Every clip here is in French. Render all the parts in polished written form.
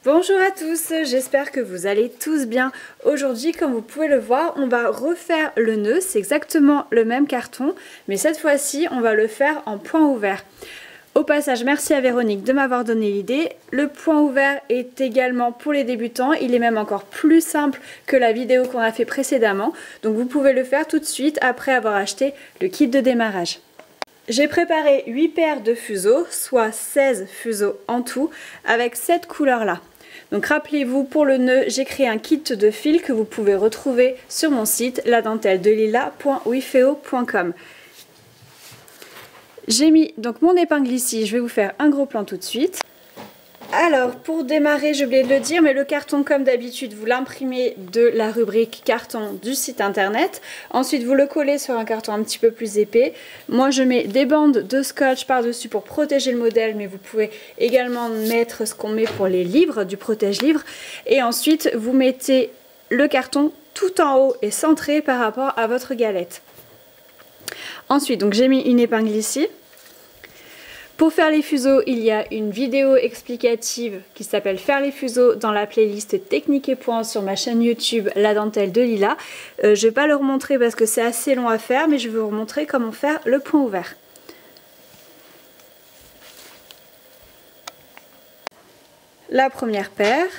Bonjour à tous, j'espère que vous allez tous bien. Aujourd'hui, comme vous pouvez le voir, on va refaire le nœud. C'est exactement le même carton, mais cette fois-ci, on va le faire en point ouvert. Au passage, merci à Véronique de m'avoir donné l'idée. Le point ouvert est également pour les débutants. Il est même encore plus simple que la vidéo qu'on a fait précédemment. Donc vous pouvez le faire tout de suite après avoir acheté le kit de démarrage. J'ai préparé 8 paires de fuseaux, soit 16 fuseaux en tout, avec cette couleur-là. Donc rappelez-vous, pour le nœud, j'ai créé un kit de fils que vous pouvez retrouver sur mon site ladentelledelila.wifeo.com. J'ai mis donc mon épingle ici, je vais vous faire un gros plan tout de suite. Alors pour démarrer, j'ai oublié de le dire, mais le carton comme d'habitude, vous l'imprimez de la rubrique carton du site internet. Ensuite vous le collez sur un carton un petit peu plus épais. Moi je mets des bandes de scotch par-dessus pour protéger le modèle, mais vous pouvez également mettre ce qu'on met pour les livres, du protège-livre. Et ensuite vous mettez le carton tout en haut et centré par rapport à votre galette. Ensuite donc j'ai mis une épingle ici. Pour faire les fuseaux, il y a une vidéo explicative qui s'appelle Faire les fuseaux dans la playlist Technique et Points sur ma chaîne YouTube La Dentelle de Lila. Je ne vais pas le remontrer parce que c'est assez long à faire, mais je vais vous montrer comment faire le point ouvert. La première paire,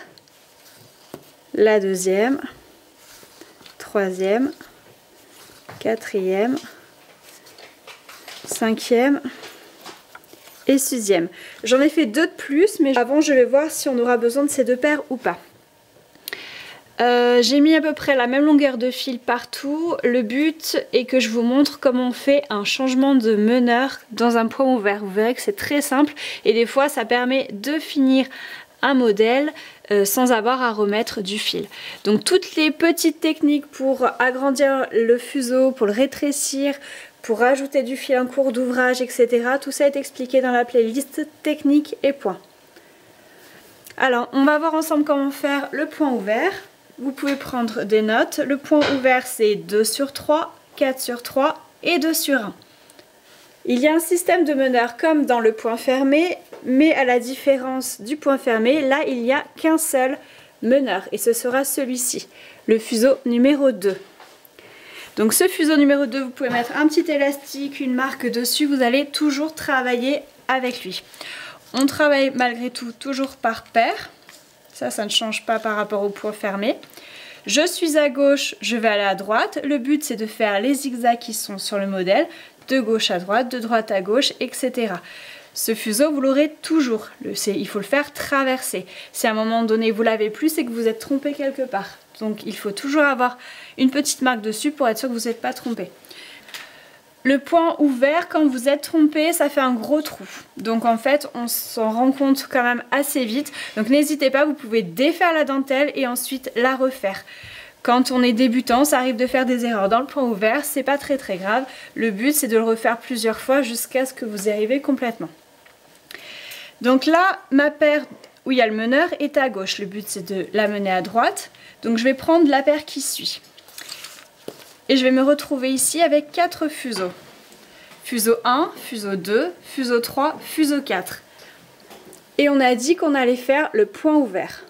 la deuxième, troisième, quatrième, cinquième et sixième. J'en ai fait deux de plus, mais avant je vais voir si on aura besoin de ces deux paires ou pas. J'ai mis à peu près la même longueur de fil partout. Le but est que je vous montre comment on fait un changement de meneur dans un point ouvert. Vous verrez que c'est très simple et des fois ça permet de finir un modèle sans avoir à remettre du fil. Donc toutes les petites techniques pour agrandir le fuseau, pour le rétrécir, pour rajouter du fil en cours d'ouvrage, etc. Tout ça est expliqué dans la playlist Technique et Points. Alors, on va voir ensemble comment faire le point ouvert. Vous pouvez prendre des notes. Le point ouvert, c'est 2 sur 3, 4 sur 3 et 2 sur 1. Il y a un système de meneur comme dans le point fermé, mais à la différence du point fermé, là, il n'y a qu'un seul meneur et ce sera celui-ci, le fuseau numéro 2. Donc ce fuseau numéro 2, vous pouvez mettre un petit élastique, une marque dessus, vous allez toujours travailler avec lui. On travaille malgré tout toujours par paire, ça ne change pas par rapport au point fermé. Je suis à gauche, je vais aller à droite, le but c'est de faire les zigzags qui sont sur le modèle, de gauche à droite, de droite à gauche, etc. Ce fuseau, vous l'aurez toujours, il faut le faire traverser. Si à un moment donné vous l'avez plus, c'est que vous êtes trompé quelque part. Donc il faut toujours avoir une petite marque dessus pour être sûr que vous n'êtes pas trompé. Le point ouvert, quand vous êtes trompé, ça fait un gros trou. Donc en fait, on s'en rend compte quand même assez vite. Donc n'hésitez pas, vous pouvez défaire la dentelle et ensuite la refaire. Quand on est débutant, ça arrive de faire des erreurs dans le point ouvert, c'est pas très grave. Le but c'est de le refaire plusieurs fois jusqu'à ce que vous y arriviez complètement. Donc là, ma paire où il y a le meneur est à gauche. Le but c'est de la mener à droite. Donc je vais prendre la paire qui suit. Et je vais me retrouver ici avec 4 fuseaux. Fuseau 1, fuseau 2, fuseau 3, fuseau 4. Et on a dit qu'on allait faire le point ouvert.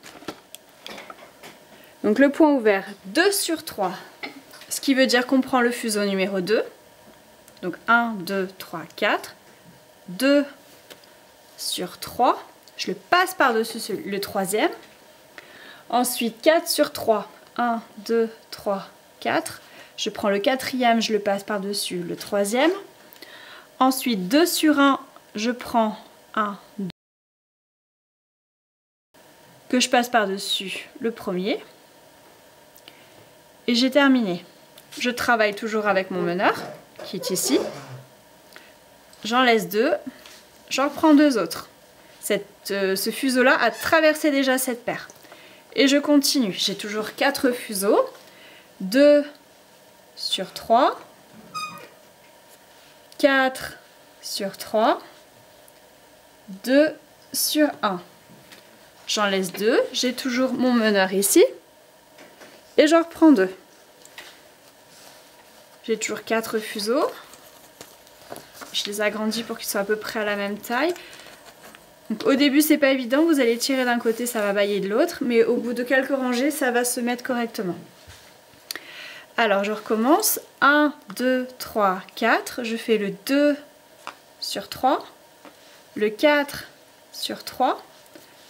Donc le point ouvert 2 sur 3. Ce qui veut dire qu'on prend le fuseau numéro 2. Donc 1, 2, 3, 4. 2 sur 3. Je le passe par-dessus le troisième. Ensuite 4 sur 3, 1, 2, 3, 4. Je prends le quatrième, je le passe par-dessus le troisième. Ensuite 2 sur 1, je prends 1, 2, que je passe par-dessus le premier. Et j'ai terminé. Je travaille toujours avec mon meneur, qui est ici. J'en laisse 2, j'en prends 2 autres. Ce fuseau-là a traversé déjà cette paire. Et je continue, j'ai toujours 4 fuseaux, 2 sur 3, 4 sur 3, 2 sur 1. J'en laisse 2, j'ai toujours mon meneur ici, et j'en reprends 2. J'ai toujours 4 fuseaux, je les agrandis pour qu'ils soient à peu près à la même taille. Donc, au début c'est pas évident, vous allez tirer d'un côté, ça va bailler de l'autre, mais au bout de quelques rangées, ça va se mettre correctement. Alors je recommence, 1, 2, 3, 4, je fais le 2 sur 3, le 4 sur 3,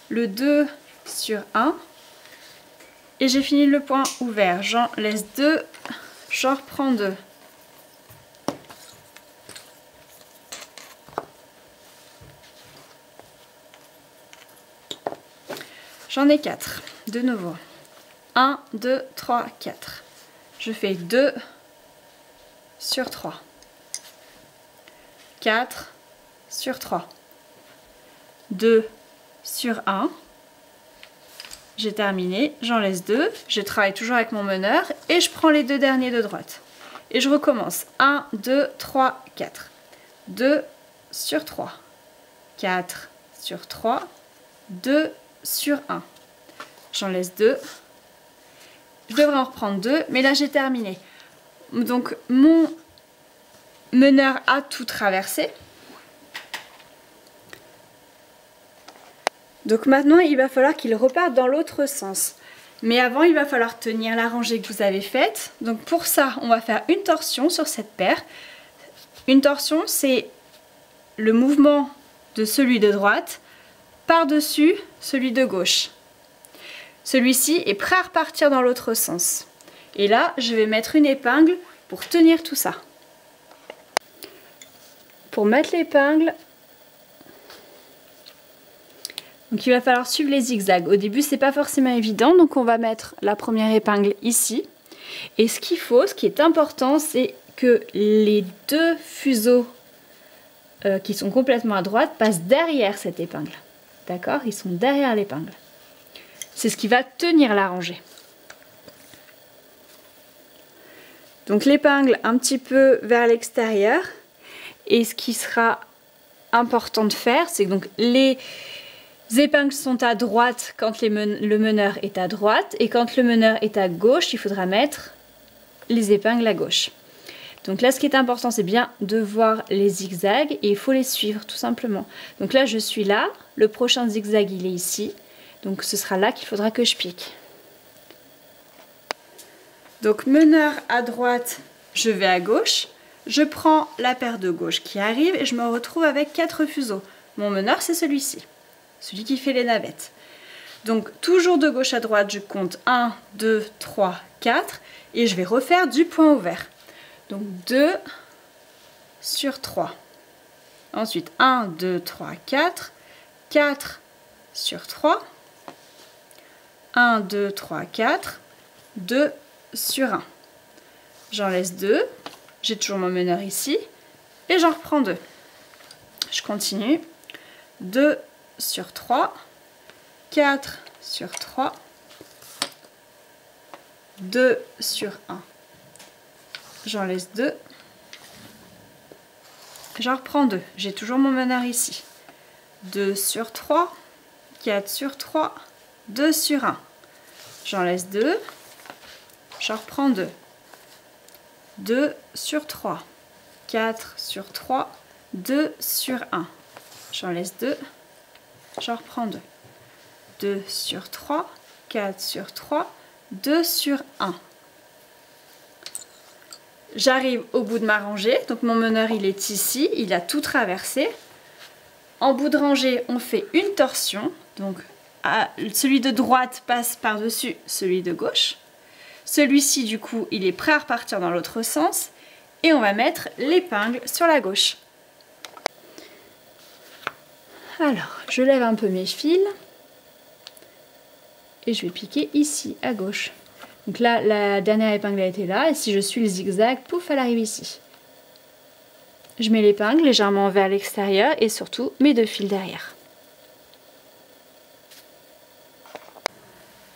le 2 sur 1, et j'ai fini le point ouvert. J'en laisse 2, j'en reprends 2. J'en ai 4, de nouveau. 1, 2, 3, 4. Je fais 2 sur 3. 4 sur 3. 2 sur 1. J'ai terminé, j'en laisse 2. Je travaille toujours avec mon meneur et je prends les 2 derniers de droite. Et je recommence. 1, 2, 3, 4. 2 sur 3. 4 sur 3. 2 sur 1. J'en laisse 2. Je devrais en reprendre 2, mais là j'ai terminé. Donc mon meneur a tout traversé. Donc maintenant il va falloir qu'il reparte dans l'autre sens. Mais avant il va falloir tenir la rangée que vous avez faite. Donc pour ça on va faire une torsion sur cette paire. Une torsion c'est le mouvement de celui de droite par-dessus celui de gauche. Celui-ci est prêt à repartir dans l'autre sens. Et là, je vais mettre une épingle pour tenir tout ça. Pour mettre l'épingle, donc il va falloir suivre les zigzags. Au début, c'est pas forcément évident, donc on va mettre la première épingle ici. Et ce qu'il faut, ce qui est important, c'est que les 2 fuseaux qui sont complètement à droite passent derrière cette épingle. D'accord? Ils sont derrière l'épingle. C'est ce qui va tenir la rangée. Donc l'épingle un petit peu vers l'extérieur. Et ce qui sera important de faire, c'est que donc les épingles sont à droite quand le meneur est à droite. Et quand le meneur est à gauche, il faudra mettre les épingles à gauche. Donc là, ce qui est important, c'est bien de voir les zigzags et il faut les suivre tout simplement. Donc là, je suis là. Le prochain zigzag, il est ici. Donc ce sera là qu'il faudra que je pique. Donc meneur à droite, je vais à gauche. Je prends la paire de gauche qui arrive et je me retrouve avec 4 fuseaux. Mon meneur, c'est celui-ci, celui qui fait les navettes. Donc toujours de gauche à droite, je compte 1, 2, 3, 4 et je vais refaire du point ouvert. Donc 2 sur 3. Ensuite 1, 2, 3, 4. 4 sur 3. 1, 2, 3, 4. 2 sur 1. J'en laisse 2. J'ai toujours mon meneur ici. Et j'en reprends 2. Je continue. 2 sur 3. 4 sur 3. 2 sur 1. J'en laisse 2. J'en reprends 2. J'ai toujours mon meneur ici. 2 sur 3. 4 sur 3. 2 sur 1. J'en laisse 2. J'en reprends 2. 2 sur 3. 4 sur 3. 2 sur 1. J'en laisse 2. J'en reprends 2. 2 sur 3. 4 sur 3. 2 sur 1. J'arrive au bout de ma rangée, donc mon meneur il est ici, il a tout traversé. En bout de rangée, on fait une torsion, donc celui de droite passe par-dessus celui de gauche. Celui-ci du coup, il est prêt à repartir dans l'autre sens et on va mettre l'épingle sur la gauche. Alors, je lève un peu mes fils et je vais piquer ici à gauche. Donc là, la dernière épingle a été là, et si je suis le zigzag, pouf, elle arrive ici. Je mets l'épingle légèrement vers l'extérieur et surtout mes 2 fils derrière.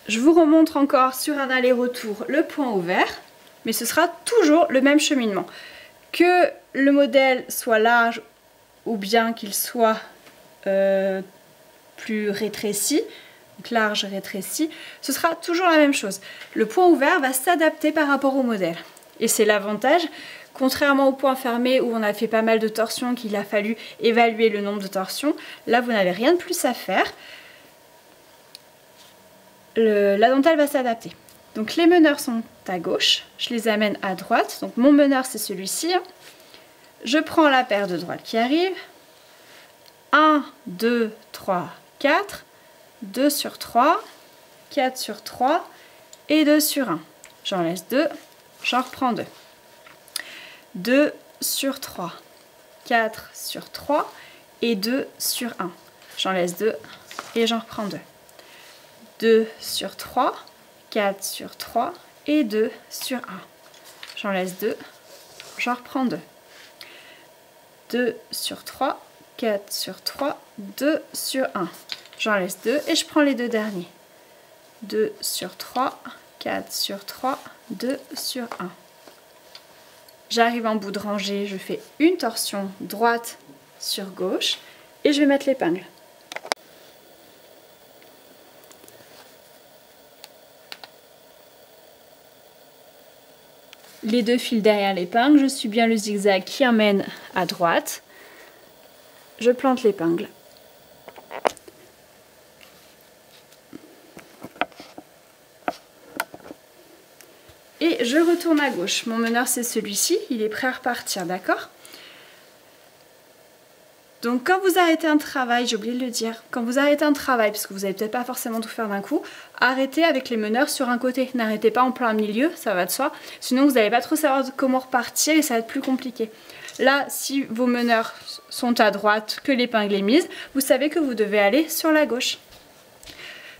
Je vous remontre encore sur un aller-retour le point ouvert, mais ce sera toujours le même cheminement. Que le modèle soit large ou bien qu'il soit plus rétréci, donc large, rétréci, ce sera toujours la même chose. Le point ouvert va s'adapter par rapport au modèle. Et c'est l'avantage Contrairement au point fermé où on a fait pas mal de torsions, qu'il a fallu évaluer le nombre de torsions, là vous n'avez rien de plus à faire. La dentelle va s'adapter. Donc les meneurs sont à gauche, je les amène à droite. Donc mon meneur c'est celui-ci. Je prends la paire de droite qui arrive. 1, 2, 3, 4. 2 sur 3, 4 sur 3 et 2 sur 1. J'en laisse 2, j'en reprends 2. 2 sur 3, 4 sur 3 et 2 sur 1. J'en laisse 2 et j'en reprends 2. 2 sur 3, 4 sur 3 et 2 sur 1. J'en laisse 2, j'en reprends 2. 2 sur 3, 4 sur 3, 2 sur 1. J'en laisse 2 et je prends les deux derniers. 2 sur 3, 4 sur 3, 2 sur 1. J'arrive en bout de rangée, je fais une torsion droite sur gauche et je vais mettre l'épingle. Les deux fils derrière l'épingle, je suis bien le zigzag qui amène à droite. Je plante l'épingle. Et je retourne à gauche. Mon meneur c'est celui-ci, il est prêt à repartir, d'accord? Donc quand vous arrêtez un travail, j'ai oublié de le dire, quand vous arrêtez un travail, parce que vous n'allez peut-être pas forcément tout faire d'un coup, arrêtez avec les meneurs sur un côté. N'arrêtez pas en plein milieu, ça va de soi. Sinon vous n'allez pas trop savoir comment repartir et ça va être plus compliqué. Là, si vos meneurs sont à droite, que l'épingle est mise, vous savez que vous devez aller sur la gauche.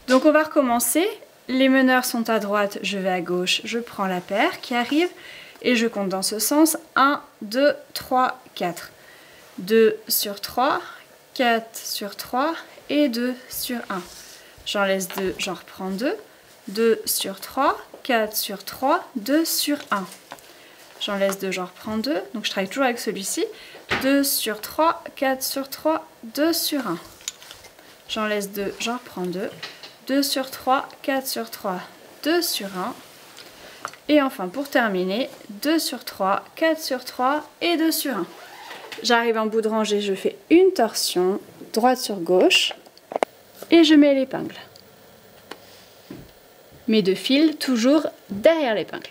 Donc on va recommencer. Les meneurs sont à droite, je vais à gauche, je prends la paire qui arrive et je compte dans ce sens. 1, 2, 3, 4. 2 sur 3, 4 sur 3 et 2 sur 1. J'en laisse 2, j'en reprends 2. 2 sur 3, 4 sur 3, 2 sur 1. J'en laisse 2, j'en reprends 2. Donc je travaille toujours avec celui-ci. 2 sur 3, 4 sur 3, 2 sur 1. J'en laisse 2, j'en reprends 2. 2 sur 3, 4 sur 3, 2 sur 1. Et enfin pour terminer, 2 sur 3, 4 sur 3 et 2 sur 1. J'arrive en bout de rangée, je fais une torsion, droite sur gauche, et je mets l'épingle. Mes deux fils toujours derrière l'épingle.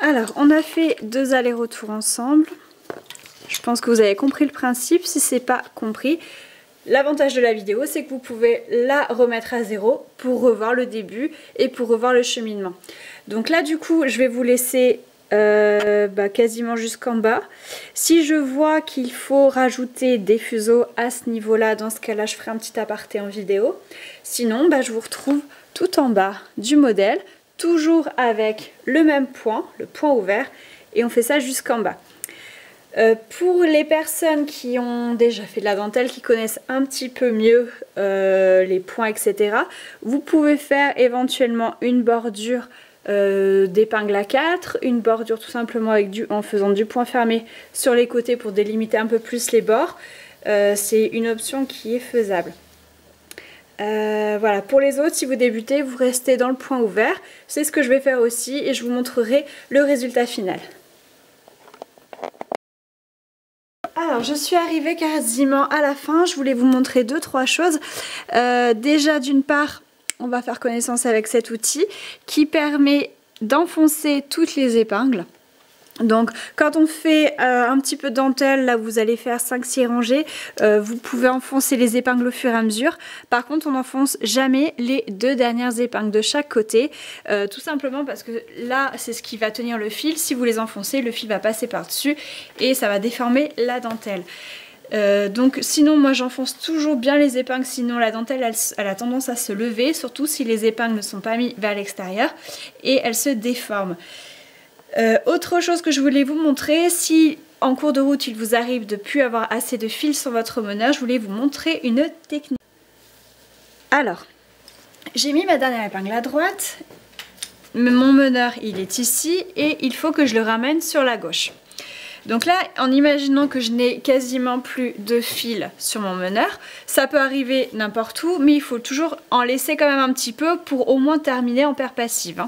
Alors, on a fait 2 allers-retours ensemble. Je pense que vous avez compris le principe. Si ce n'est pas compris, l'avantage de la vidéo, c'est que vous pouvez la remettre à zéro pour revoir le début et pour revoir le cheminement. Donc là, du coup, je vais vous laisser quasiment jusqu'en bas. Si je vois qu'il faut rajouter des fuseaux à ce niveau-là, dans ce cas-là, je ferai un petit aparté en vidéo. Sinon, je vous retrouve tout en bas du modèle, toujours avec le même point, le point ouvert, et on fait ça jusqu'en bas. Pour les personnes qui ont déjà fait de la dentelle, qui connaissent un petit peu mieux les points, etc., vous pouvez faire éventuellement une bordure d'épingle à 4, une bordure tout simplement en faisant du point fermé sur les côtés pour délimiter un peu plus les bords. C'est une option qui est faisable. Voilà, pour les autres, si vous débutez, vous restez dans le point ouvert. C'est ce que je vais faire aussi et je vous montrerai le résultat final. Alors, je suis arrivée quasiment à la fin. Je voulais vous montrer 2-3 choses. Déjà, d'une part, on va faire connaissance avec cet outil qui permet d'enfoncer toutes les épingles. Donc quand on fait un petit peu de dentelle, là vous allez faire 5-6 rangées, vous pouvez enfoncer les épingles au fur et à mesure. Par contre on n'enfonce jamais les 2 dernières épingles de chaque côté, tout simplement parce que là c'est ce qui va tenir le fil. Si vous les enfoncez, le fil va passer par dessus et ça va déformer la dentelle. Donc sinon moi j'enfonce toujours bien les épingles, sinon la dentelle elle a tendance à se lever, surtout si les épingles ne sont pas mises vers l'extérieur et elle se déforme. Autre chose que je voulais vous montrer, si en cours de route il vous arrive de ne plus avoir assez de fil sur votre meneur, je voulais vous montrer une technique. Alors, j'ai mis ma dernière épingle à droite, mon meneur il est ici et il faut que je le ramène sur la gauche. Donc là, en imaginant que je n'ai quasiment plus de fil sur mon meneur, ça peut arriver n'importe où, mais il faut toujours en laisser quand même un petit peu pour au moins terminer en paire passive, hein.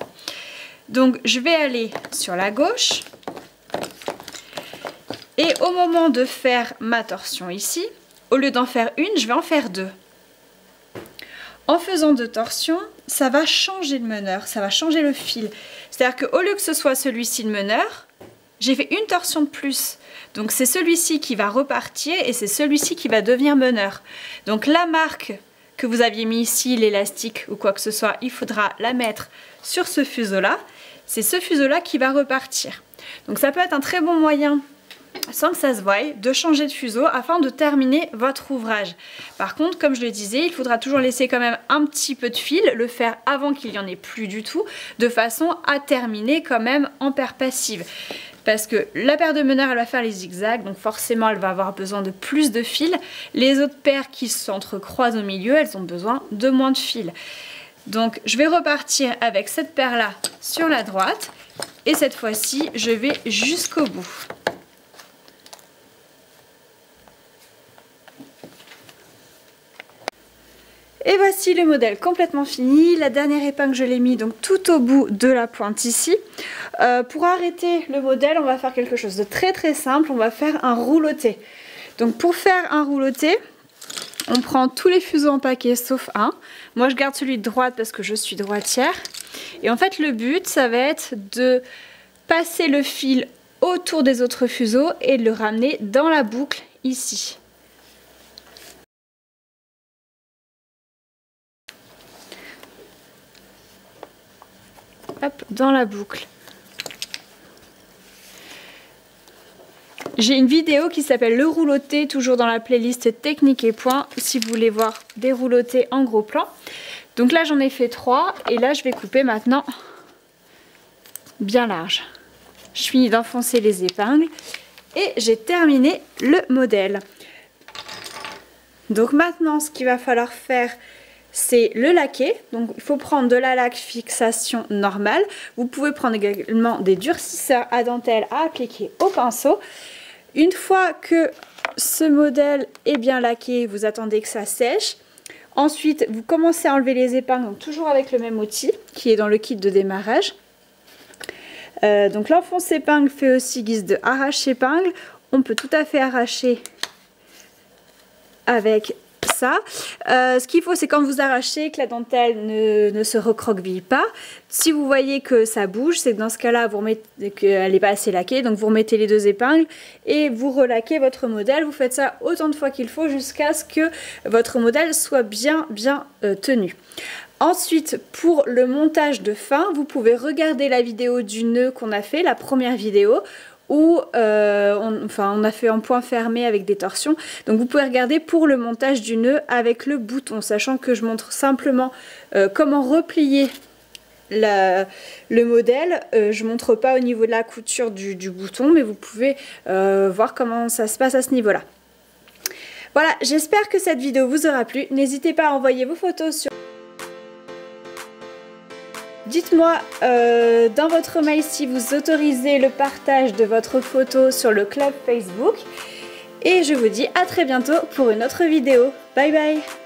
Donc je vais aller sur la gauche et au moment de faire ma torsion ici, au lieu d'en faire une, je vais en faire deux. En faisant deux torsions, ça va changer le meneur, ça va changer le fil. C'est-à-dire qu'au lieu que ce soit celui-ci le meneur, j'ai fait une torsion de plus. Donc c'est celui-ci qui va repartir et c'est celui-ci qui va devenir meneur. Donc la marque que vous aviez mis ici, l'élastique ou quoi que ce soit, il faudra la mettre sur ce fuseau-là. C'est ce fuseau-là qui va repartir. Donc ça peut être un très bon moyen, sans que ça se voie, de changer de fuseau afin de terminer votre ouvrage. Par contre, comme je le disais, il faudra toujours laisser quand même un petit peu de fil, le faire avant qu'il n'y en ait plus du tout, de façon à terminer quand même en paire passive. Parce que la paire de meneurs, elle va faire les zigzags, donc forcément elle va avoir besoin de plus de fil. Les autres paires qui s'entrecroisent au milieu, elles ont besoin de moins de fil. Donc je vais repartir avec cette paire-là sur la droite, et cette fois-ci, je vais jusqu'au bout. Et voici le modèle complètement fini. La dernière épingle, je l'ai mis donc tout au bout de la pointe ici. Pour arrêter le modèle, on va faire quelque chose de très simple. On va faire un rouloté. Donc pour faire un rouloté, on prend tous les fuseaux en paquet sauf un. Moi, je garde celui de droite parce que je suis droitière. Et en fait, le but, ça va être de passer le fil autour des autres fuseaux et de le ramener dans la boucle ici. Hop, dans la boucle. J'ai une vidéo qui s'appelle le rouloté, toujours dans la playlist technique et points, si vous voulez voir des roulotés en gros plan. Donc là j'en ai fait 3 et là je vais couper maintenant bien large. Je finis d'enfoncer les épingles et j'ai terminé le modèle. Donc maintenant ce qu'il va falloir faire, c'est le laquer. Donc il faut prendre de la laque fixation normale. Vous pouvez prendre également des durcisseurs à dentelle à appliquer au pinceau. Une fois que ce modèle est bien laqué, vous attendez que ça sèche. Ensuite, vous commencez à enlever les épingles, donc toujours avec le même outil qui est dans le kit de démarrage. Donc l'enfonce épingle fait aussi guise de arrache épingle. On peut tout à fait arracher avec ça. Ce qu'il faut, c'est quand vous arrachez que la dentelle ne se recroqueville pas. Si vous voyez que ça bouge, c'est que dans ce cas-là, vous remettez qu'elle n'est pas assez laquée, donc vous remettez les deux épingles et vous relaquez votre modèle. Vous faites ça autant de fois qu'il faut jusqu'à ce que votre modèle soit bien tenu. Ensuite, pour le montage de fin, vous pouvez regarder la vidéo du nœud qu'on a fait, la première vidéo, où on a fait en point fermé avec des torsions. Donc vous pouvez regarder pour le montage du nœud avec le bouton, sachant que je montre simplement comment replier le modèle. Je ne montre pas au niveau de la couture du bouton, mais vous pouvez voir comment ça se passe à ce niveau-là. Voilà, j'espère que cette vidéo vous aura plu. N'hésitez pas à envoyer vos photos sur... Dites-moi dans votre mail si vous autorisez le partage de votre photo sur le club Facebook. Et je vous dis à très bientôt pour une autre vidéo. Bye bye!